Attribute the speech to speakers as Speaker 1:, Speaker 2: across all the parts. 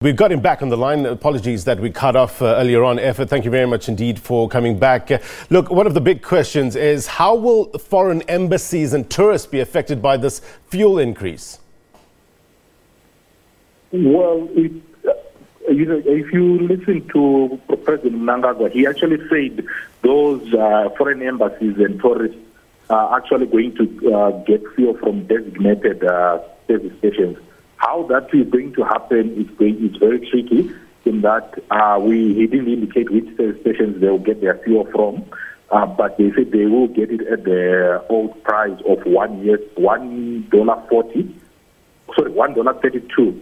Speaker 1: We've got him back on the line. Apologies that we cut off earlier on. Effort, thank you very much indeed for coming back. Look, one of the big questions is how will foreign embassies and tourists be affected by this fuel increase?
Speaker 2: Well, if you listen to President Mnangagwa, he actually said those foreign embassies and tourists are actually going to get fuel from designated service stations. How that is going to happen is very tricky in that he didn't indicate which service stations they will get their fuel from, but they said they will get it at the old price of $1.32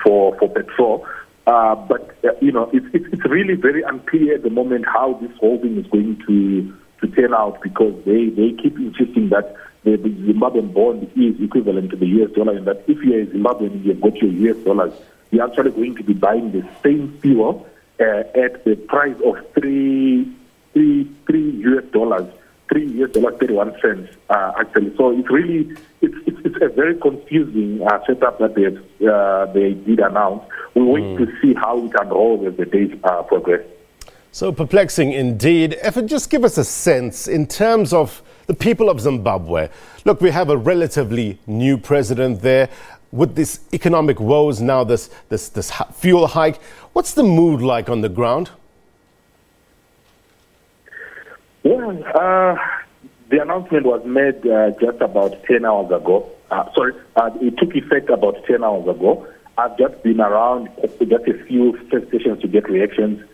Speaker 2: for petrol. But it's really very unclear at the moment how this whole thing is going to turn out, because they keep insisting that the Zimbabwean bond is equivalent to the US dollar, and that if you're a Zimbabwean and you've got your US dollars, you're actually going to be buying the same fuel at the price of $3 $3.31 actually. So it's really it's a very confusing setup that they did announce. We'll wait to see how it unrolls as the days progress.
Speaker 1: So perplexing indeed. If it just give us a sense in terms of the people of Zimbabwe. Look, we have a relatively new president there with this economic woes, now this fuel hike. What's the mood like on the ground?
Speaker 2: Well, the announcement was made just about 10 hours ago. It took effect about 10 hours ago. I've just been around just a few stations to get reactions.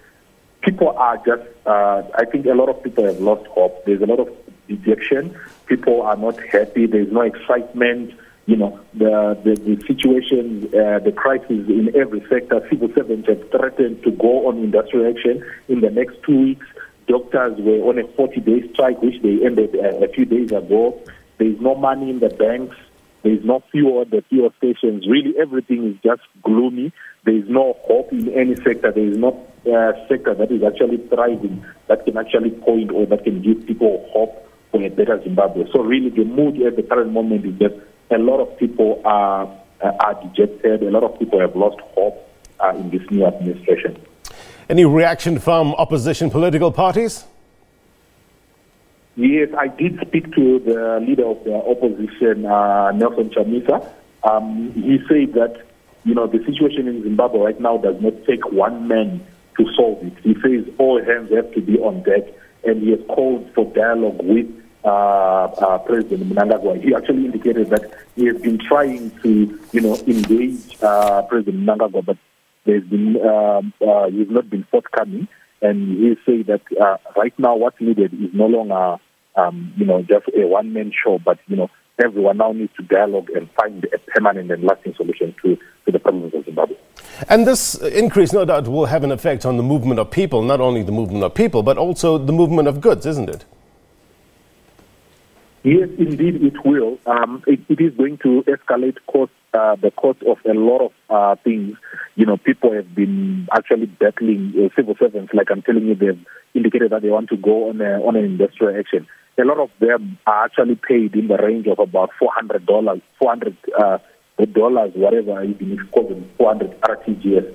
Speaker 2: People are just, I think a lot of people have lost hope. There's a lot of dejection. People are not happy. There's no excitement. The situation, the crisis in every sector. Civil servants have threatened to go on industrial action in the next 2 weeks. Doctors were on a 40-day strike, which they ended a few days ago. There's no money in the banks. There's no fuel at the fuel stations. Really, everything is just gloomy. There's no hope in any sector. There is no sector that is actually thriving, that can actually point or that can give people hope for a better Zimbabwe. So really, the mood at the current moment is that a lot of people are dejected. A lot of people have lost hope in this new administration.
Speaker 1: Any reaction from opposition political parties?
Speaker 2: Yes, I did speak to the leader of the opposition, Nelson Chamisa. He said that, the situation in Zimbabwe right now does not take one man to solve it. He says all hands have to be on deck, and he has called for dialogue with President Mnangagwa. He actually indicated that he has been trying to, engage President Mnangagwa, but there's been he's not been forthcoming. And he said that right now what's needed is no longer, just a one-man show, but, everyone now needs to dialogue and find a permanent and lasting solution to the problems of Zimbabwe.
Speaker 1: And this increase, no doubt, will have an effect on the movement of people, not only the movement of people, but also the movement of goods, isn't it?
Speaker 2: Yes, indeed it will. It is going to escalate the cost of a lot of things. People have been actually battling civil servants. Like I'm telling you, they've indicated that they want to go on an industrial action. A lot of them are actually paid in the range of about $400, whatever, even if called 400 RTGS.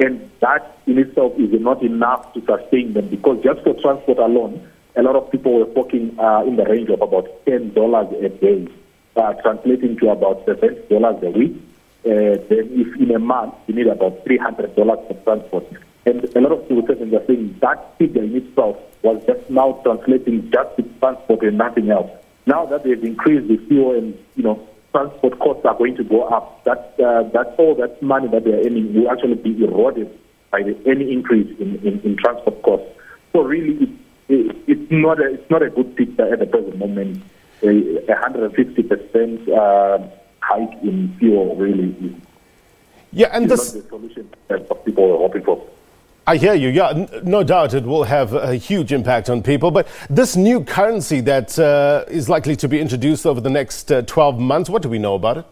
Speaker 2: And that in itself is not enough to sustain them, because just for transport alone, a lot of people were talking in the range of about $10 a day, translating to about $7 a week. Then if in a month, you need about $300 for transport. And a lot of civil servants are saying that figure in itself was just now translating just to transport and nothing else. Now that they've increased the fuel and, transport costs are going to go up, that's all that money that they're earning will actually be eroded by any increase in transport costs. So really, it's not a good picture at the present moment. 150% hike in fuel really is
Speaker 1: and this
Speaker 2: not the solution that people are hoping for.
Speaker 1: I hear you. Yeah, no doubt it will have a huge impact on people. But this new currency that is likely to be introduced over the next 12 months, what do we know about it?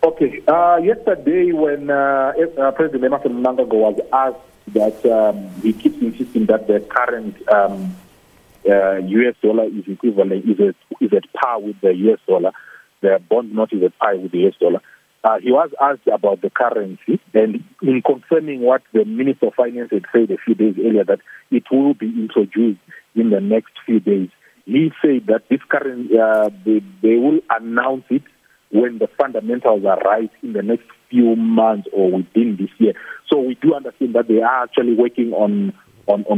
Speaker 2: Okay. Yesterday, when President Emerson Mnangagwa was asked that he keeps insisting that the current US dollar is equivalent, is at par with the US dollar. The bond note is at par with the US dollar. he was asked about the currency, and in confirming what the Minister of Finance had said a few days earlier, that it will be introduced in the next few days. He said that this currency, they will announce it when the fundamentals are right in the next few months or within this year. So we do understand that they are actually working on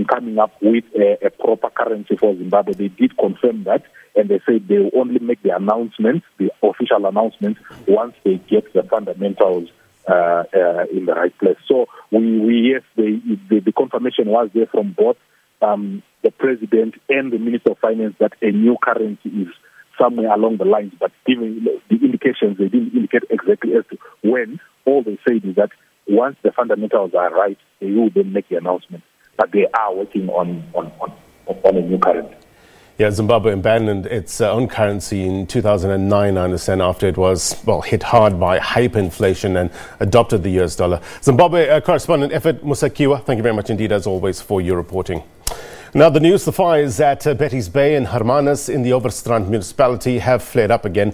Speaker 2: coming up with a proper currency for Zimbabwe. They did confirm that, and they said they will only make the announcements, the official announcements, once they get the fundamentals in the right place. So yes, the confirmation was there from both the president and the Minister of Finance that a new currency is somewhere along the lines, but given the indications, they didn't indicate exactly as to when. All they said is that once the fundamentals are right, they will then make the announcement. But they are working on a new currency.
Speaker 1: Yeah, Zimbabwe abandoned its own currency in 2009, I understand, after it was, hit hard by hyperinflation and adopted the US dollar. Zimbabwe correspondent Effort Musekiwa, thank you very much indeed, as always, for your reporting. Now, the news, the fires at Betty's Bay and Hermanus in the Overstrand municipality have flared up again.